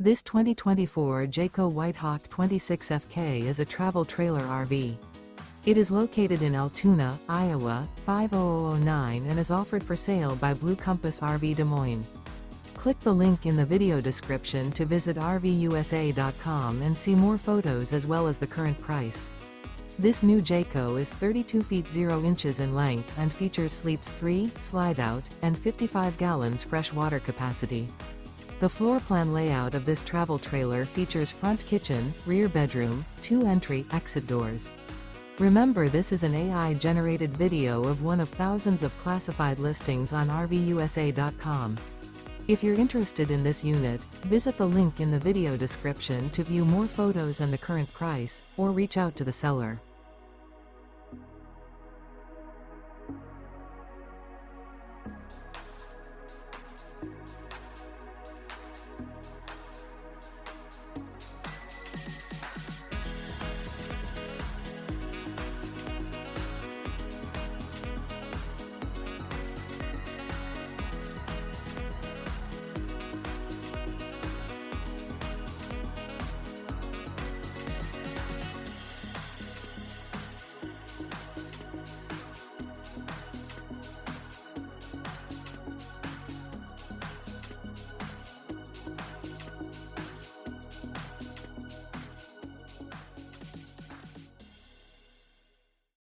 This 2024 Jayco White Hawk 26FK is a travel trailer RV. It is located in Altoona, Iowa, 50009 and is offered for sale by Blue Compass RV Des Moines. Click the link in the video description to visit RVUSA.com and see more photos as well as the current price. This new Jayco is 32 feet 0 inches in length and features sleeps 3, slide-out, and 55 gallons fresh water capacity. The floor plan layout of this travel trailer features front kitchen, rear bedroom, 2 entry/exit doors. Remember, this is an AI-generated video of one of thousands of classified listings on RVUSA.com. If you're interested in this unit, visit the link in the video description to view more photos and the current price, or reach out to the seller.